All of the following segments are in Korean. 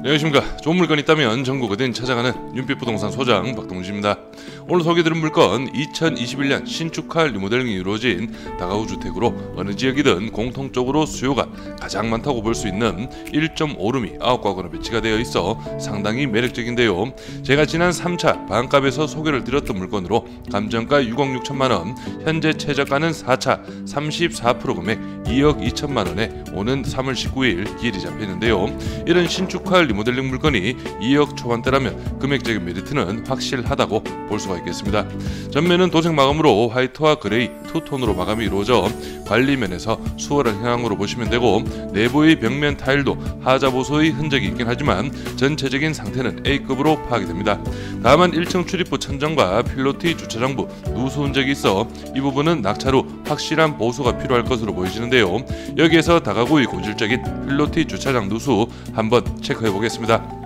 안녕하십니까. 좋은 물건 있다면 전국 어딘 찾아가는 윤빛부동산 소장 박동진입니다. 오늘 소개해드린 물건 2021년 신축화 리모델링이 이루어진 다가구 주택으로 어느 지역이든 공통적으로 수요가 가장 많다고 볼 수 있는 1.5룸이 9가구나 배치가 되어 있어 상당히 매력적인데요. 제가 지난 3차 반값에서 소개를 드렸던 물건으로 감정가 6억 6천만원, 현재 최저가는 4차 34% 금액 2억 2천만원에 오는 3월 19일 기일이 잡혀있는데요. 이런 신축화 리모델링 물건이 2억 초반대라면 금액적인 메리트는 확실하다고 볼 수가 있겠습니다. 전면은 도색 마감으로 화이트와 그레이 투톤으로 마감이 이루어져 관리면에서 수월한 현황으로 보시면 되고, 내부의 벽면 타일도 하자 보수의 흔적이 있긴 하지만 전체적인 상태는 A급으로 파악이 됩니다. 다만 1층 출입부 천정과 필로티 주차장부 누수 흔적이 있어 이 부분은 낙차로 확실한 보수가 필요할 것으로 보여지는데요. 여기에서 다가구의 고질적인 필로티 주차장 누수 한번 체크해 보겠습니다.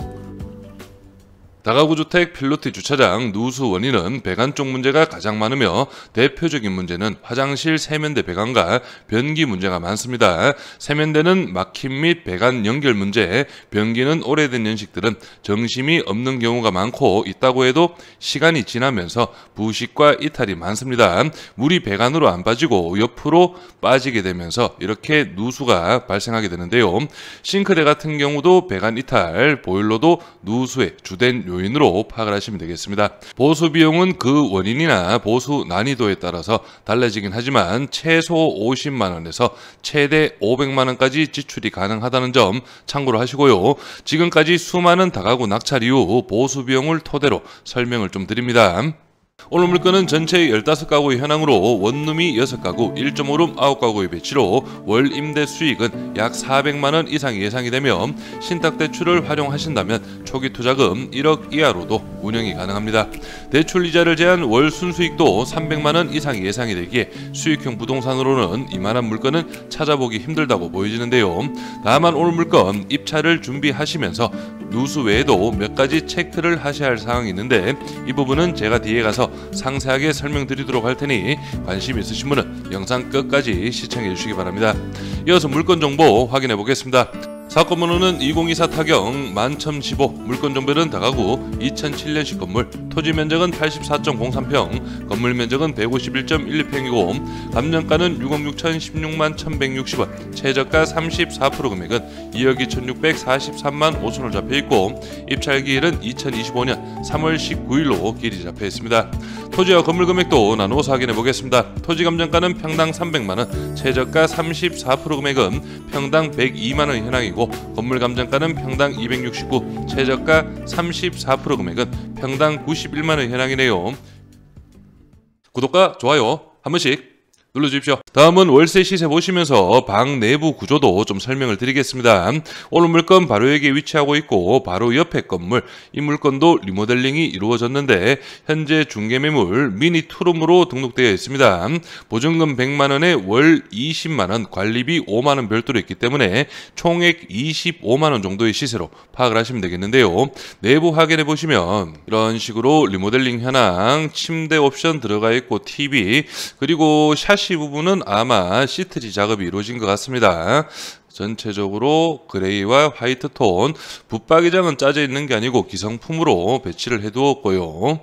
다가구 주택 필로티 주차장 누수 원인은 배관 쪽 문제가 가장 많으며, 대표적인 문제는 화장실 세면대 배관과 변기 문제가 많습니다. 세면대는 막힘 및 배관 연결 문제, 변기는 오래된 연식들은 정심이 없는 경우가 많고, 있다고 해도 시간이 지나면서 부식과 이탈이 많습니다. 물이 배관으로 안 빠지고 옆으로 빠지게 되면서 이렇게 누수가 발생하게 되는데요. 싱크대 같은 경우도 배관 이탈, 보일러도 누수의 주된 요인으로 파악을 하시면 되겠습니다. 보수 비용은 그 원인이나 보수 난이도에 따라서 달라지긴 하지만 최소 50만원에서 최대 500만원까지 지출이 가능하다는 점 참고로 하시고요. 지금까지 수많은 다가구 낙찰 이후 보수 비용을 토대로 설명을 좀 드립니다. 오늘 물건은 전체 15가구의 현황으로 원룸이 6가구, 1.5룸 9가구의 배치로 월 임대 수익은 약 400만원 이상이 예상이 되며, 신탁대출을 활용하신다면 초기 투자금 1억 이하로도 운영이 가능합니다. 대출 이자를 제한 월 순수익도 300만원 이상이 예상이 되기에 수익형 부동산으로는 이만한 물건은 찾아보기 힘들다고 보여지는데요. 다만 오늘 물건 입찰을 준비하시면서 누수 외에도 몇 가지 체크를 하셔야 할 사항이 있는데, 이 부분은 제가 뒤에 가서 상세하게 설명드리도록 할 테니 관심 있으신 분은 영상 끝까지 시청해 주시기 바랍니다. 이어서 물건 정보 확인해 보겠습니다. 사건 번호는 2024 타경 11,015, 물건 정보는 다가구 2007년식 건물, 토지 면적은 84.03평, 건물 면적은 151.12평이고 감정가는 6억 6,016만 1,160원, 최저가 34% 금액은 2억 2,643만 5천원 잡혀있고, 입찰기일은 2025년 3월 19일로 기일이 잡혀있습니다. 토지와 건물 금액도 나누어서 확인해 보겠습니다. 토지 감정가는 평당 300만원, 최저가 34% 금액은 평당 102만원 현황이고, 건물 감정가는 평당 269, 최저가 34% 금액은 평당 91만원 현황이네요. 구독과 좋아요 한 번씩 눌러주십시오. 다음은 월세 시세 보시면서 방 내부 구조도 좀 설명을 드리겠습니다. 오늘 물건 바로 여기에 위치하고 있고, 바로 옆에 건물, 이 물건도 리모델링이 이루어졌는데 현재 중개매물 미니 투룸으로 등록되어 있습니다. 보증금 100만원에 월 20만원, 관리비 5만원 별도로 있기 때문에 총액 25만원 정도의 시세로 파악을 하시면 되겠는데요. 내부 확인해 보시면 이런 식으로 리모델링 현황, 침대 옵션 들어가 있고 TV, 그리고 샤시 부분은 아마 시트지 작업이 이루어진 것 같습니다. 전체적으로 그레이와 화이트 톤, 붙박이장은 짜져 있는 게 아니고 기성품으로 배치를 해두었고요.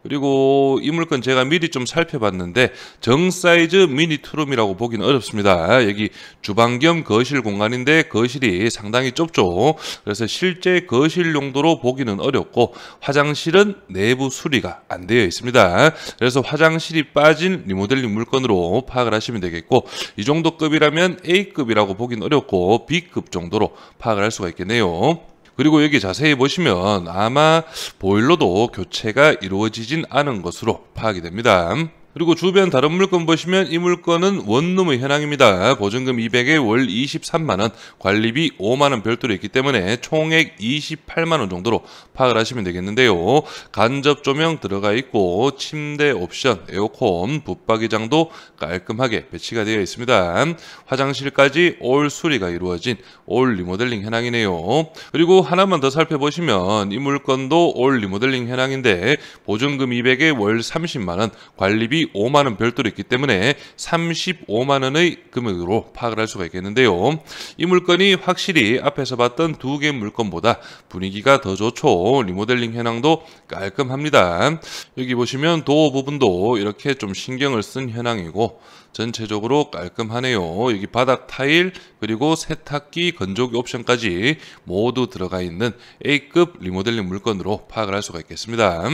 그리고 이 물건 제가 미리 좀 살펴봤는데 정 사이즈 미니 투룸이라고 보기는 어렵습니다. 여기 주방 겸 거실 공간인데 거실이 상당히 좁죠. 그래서 실제 거실 용도로 보기는 어렵고, 화장실은 내부 수리가 안 되어 있습니다. 그래서 화장실이 빠진 리모델링 물건으로 파악을 하시면 되겠고, 이 정도 급이라면 A급이라고 보기는 어렵고 B급 정도로 파악을 할 수가 있겠네요. 그리고 여기 자세히 보시면 아마 보일러도 교체가 이루어지진 않은 것으로 파악이 됩니다. 그리고 주변 다른 물건 보시면 이 물건은 원룸의 현황입니다. 보증금 200에 월 23만원, 관리비 5만원 별도로 있기 때문에 총액 28만원 정도로 파악을 하시면 되겠는데요. 간접 조명 들어가 있고 침대 옵션, 에어컨, 붙박이장도 깔끔하게 배치가 되어 있습니다. 화장실까지 올 수리가 이루어진 올 리모델링 현황이네요. 그리고 하나만 더 살펴보시면 이 물건도 올 리모델링 현황인데 보증금 200에 월 30만원, 관리비 수리 5만 원 별도로 있기 때문에 35만 원의 금액으로 파악을 할 수가 있겠는데요. 이 물건이 확실히 앞에서 봤던 두 개 물건보다 분위기가 더 좋죠. 리모델링 현황도 깔끔합니다. 여기 보시면 도어 부분도 이렇게 좀 신경을 쓴 현황이고 전체적으로 깔끔하네요. 여기 바닥 타일 그리고 세탁기 건조기 옵션까지 모두 들어가 있는 A급 리모델링 물건으로 파악을 할 수가 있겠습니다.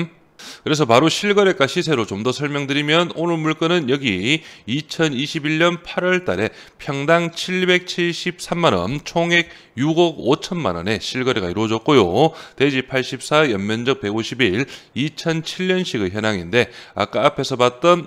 그래서 바로 실거래가 시세로 좀 더 설명드리면 오늘 물건은 여기 2021년 8월 달에 평당 773만원 총액 6억 5천만원에 실거래가 이루어졌고요. 대지 84, 연면적 151, 2007년식의 현황인데 아까 앞에서 봤던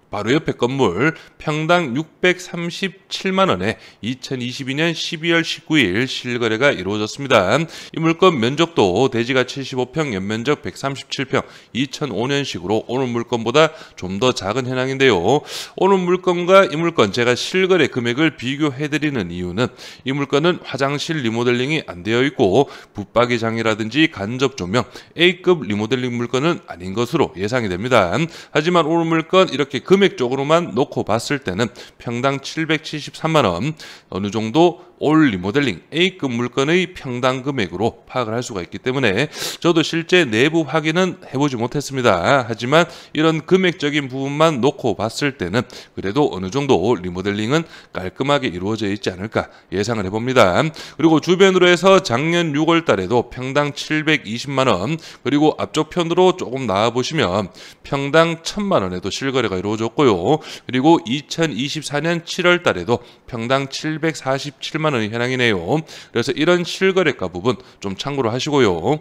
바로 옆에 건물 평당 637만원에 2022년 12월 19일 실거래가 이루어졌습니다. 이 물건 면적도 대지가 75평, 연면적 137평, 2005년식으로 오늘 물건보다 좀 더 작은 현황인데요. 오늘 물건과 이 물건 제가 실거래 금액을 비교해드리는 이유는 이 물건은 화장실 리모델링이 안 되어 있고 붙박이장이라든지 간접 조명, A급 리모델링 물건은 아닌 것으로 예상이 됩니다. 하지만 오늘 물건 이렇게 금액적으로만 놓고 봤을 때는 평당 773만원 어느 정도 올 리모델링 A급 물건의 평당 금액으로 파악을 할 수가 있기 때문에 저도 실제 내부 확인은 해보지 못했습니다. 하지만 이런 금액적인 부분만 놓고 봤을 때는 그래도 어느 정도 리모델링은 깔끔하게 이루어져 있지 않을까 예상을 해봅니다. 그리고 주변으로 해서 작년 6월 달에도 평당 720만원 그리고 앞쪽 편으로 조금 나와보시면 평당 1000만원에도 실거래가 이루어졌고요. 그리고 2024년 7월 달에도 평당 747만원의 현황이네요. 그래서 이런 실거래가 부분 좀 참고로 하시고요.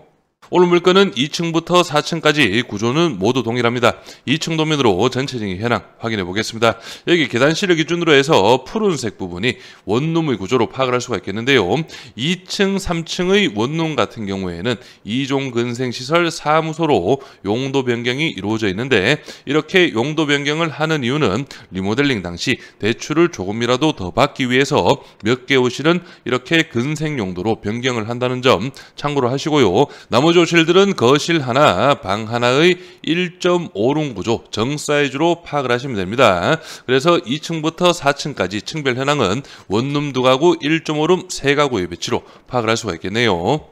오늘 물건은 2층부터 4층까지 구조는 모두 동일합니다. 2층 도면으로 전체적인 현황 확인해 보겠습니다. 여기 계단실을 기준으로 해서 푸른색 부분이 원룸의 구조로 파악을 할 수가 있겠는데요. 2층, 3층의 원룸 같은 경우에는 2종 근생시설 사무소로 용도 변경이 이루어져 있는데 이렇게 용도 변경을 하는 이유는 리모델링 당시 대출을 조금이라도 더 받기 위해서 몇 개호실은 이렇게 근생 용도로 변경을 한다는 점 참고로 하시고요. 나머지 호실들은 거실 하나, 방 하나의 1.5룸 구조 정 사이즈로 파악을 하시면 됩니다. 그래서 2층부터 4층까지 층별 현황은 원룸 2가구, 1.5룸 3가구의 배치로 파악을 할 수가 있겠네요.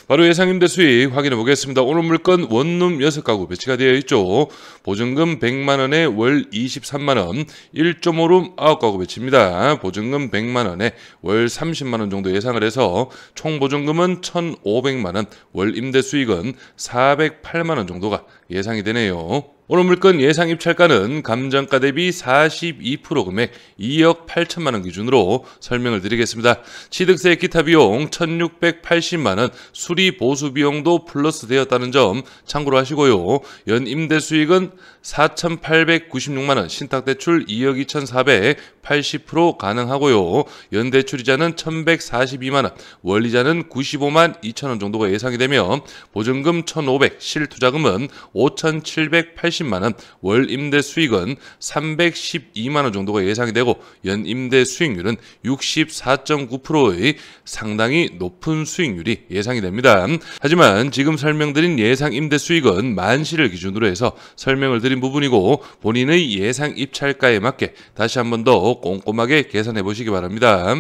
바로 예상임대 수익 확인해 보겠습니다. 오늘 물건 원룸 6가구 배치가 되어 있죠. 보증금 100만원에 월 23만원, 1.5룸 9가구 배치입니다. 보증금 100만원에 월 30만원 정도 예상을 해서 총 보증금은 1,500만원, 월 임대 수익은 408만원 정도가 예상이 되네요. 오늘 물건 예상 입찰가는 감정가 대비 42% 금액 2억 8천만원 기준으로 설명을 드리겠습니다. 취득세 기타 비용 1,680만원, 수리 보수 비용도 플러스 되었다는 점 참고로 하시고요. 연 임대 수익은 4,896만원, 신탁대출 2억 2,400, 80% 가능하고요. 연대출이자는 1,142만원, 월이자는 95만 2천원 정도가 예상이 되며 보증금 1,500, 실투자금은 5,780만원, 월 임대 수익은 312만원 정도가 예상이 되고 연 임대 수익률은 64.9%의 상당히 높은 수익률이 예상이 됩니다. 하지만 지금 설명드린 예상 임대 수익은 만시를 기준으로 해서 설명을 드린 부분이고 본인의 예상 입찰가에 맞게 다시 한 번 더 꼼꼼하게 계산해 보시기 바랍니다.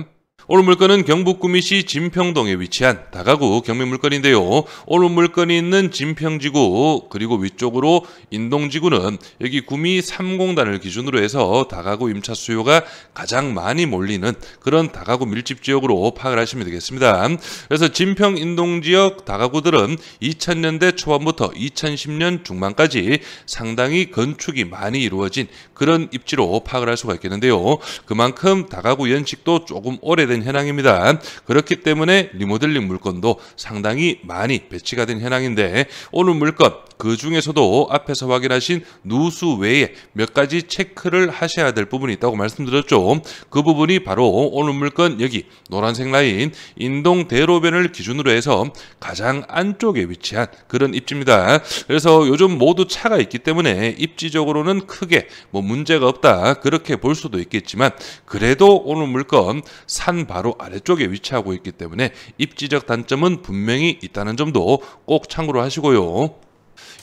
오늘 물건은 경북 구미시 진평동에 위치한 다가구 경매 물건인데요. 오늘 물건이 있는 진평지구 그리고 위쪽으로 인동지구는 여기 구미 3공단을 기준으로 해서 다가구 임차 수요가 가장 많이 몰리는 그런 다가구 밀집 지역으로 파악을 하시면 되겠습니다. 그래서 진평 인동지역 다가구들은 2000년대 초반부터 2010년 중반까지 상당히 건축이 많이 이루어진 그런 입지로 파악을 할 수가 있겠는데요. 그만큼 다가구 연식도 조금 오래된 현황입니다. 그렇기 때문에 리모델링 물건도 상당히 많이 배치가 된 현황인데 오늘 물건 그 중에서도 앞에서 확인하신 누수 외에 몇 가지 체크를 하셔야 될 부분이 있다고 말씀드렸죠. 그 부분이 바로 오늘 물건 여기 노란색 라인 인동 대로변을 기준으로 해서 가장 안쪽에 위치한 그런 입지입니다. 그래서 요즘 모두 차가 있기 때문에 입지적으로는 크게 뭐 문제가 없다 그렇게 볼 수도 있겠지만 그래도 오늘 물건 산 바로 아래쪽에 위치하고 있기 때문에 입지적 단점은 분명히 있다는 점도 꼭 참고로 하시고요.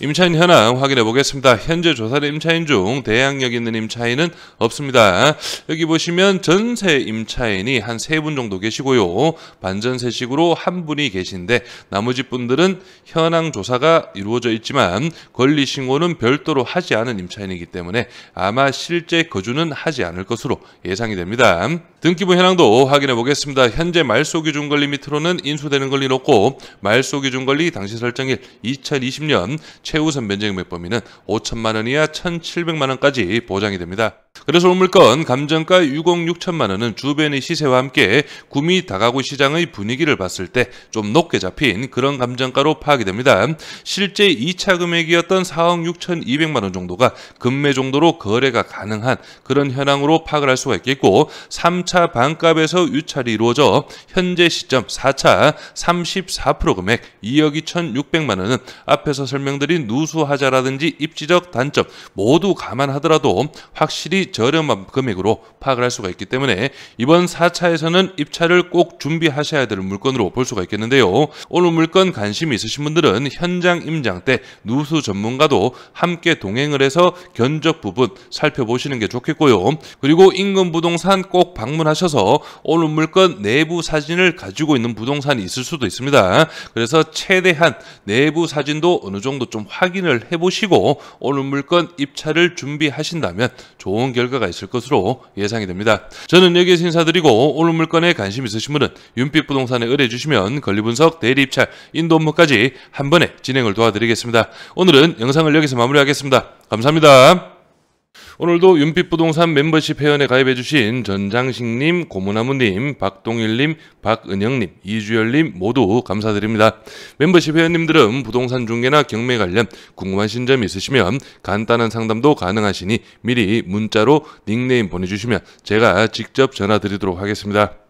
임차인 현황 확인해 보겠습니다. 현재 조사된 임차인 중 대항력 있는 임차인은 없습니다. 여기 보시면 전세 임차인이 한 3분 정도 계시고요. 반전세식으로 1분이 계신데 나머지 분들은 현황 조사가 이루어져 있지만 권리신고는 별도로 하지 않은 임차인이기 때문에 아마 실제 거주는 하지 않을 것으로 예상이 됩니다. 등기부 현황도 확인해 보겠습니다. 현재 말소기준 권리 밑으로는 인수되는 권리 높고 말소기준 권리 당시 설정일 2020년 최우선 면적금액 범위는 5천만 원 이하 1,700만 원까지 보장이 됩니다. 그래서 올 물건 감정가 6억 6천만 원은 주변의 시세와 함께 구미 다가구 시장의 분위기를 봤을 때 좀 높게 잡힌 그런 감정가로 파악이 됩니다. 실제 2차 금액이었던 4억 6,200만 원 정도가 급매 정도로 거래가 가능한 그런 현황으로 파악을 할 수가 있겠고 3차 반값에서 유찰이 이루어져 현재 시점 4차 34% 금액 2억 2,600만 원은 앞에서 설명드린 누수하자라든지 입지적 단점 모두 감안하더라도 확실히 저렴한 금액으로 파악을 할 수가 있기 때문에 이번 4차에서는 입찰을 꼭 준비하셔야 될 물건으로 볼 수가 있겠는데요. 오늘 물건 관심이 있으신 분들은 현장 임장 때 누수 전문가도 함께 동행을 해서 견적 부분 살펴보시는 게 좋겠고요. 그리고 인근 부동산 꼭 방문하셔서 오늘 물건 내부 사진을 가지고 있는 부동산이 있을 수도 있습니다. 그래서 최대한 내부 사진도 어느 정도 좀 확인을 해보시고 오늘 물건 입찰을 준비하신다면 좋은 결과가 있을 것으로 예상이 됩니다. 저는 여기에서 인사드리고 오늘 물건에 관심 있으신 분은 윤빛부동산에 의뢰주시면 권리분석, 대리입찰, 인도 업무까지 한 번에 진행을 도와드리겠습니다. 오늘은 영상을 여기서 마무리하겠습니다. 감사합니다. 오늘도 윤빛부동산 멤버십 회원에 가입해주신 전장식님, 고문나무님, 박동일님, 박은영님, 이주열님 모두 감사드립니다. 멤버십 회원님들은 부동산 중개나 경매 관련 궁금하신 점 있으시면 간단한 상담도 가능하시니 미리 문자로 닉네임 보내주시면 제가 직접 전화 드리도록 하겠습니다.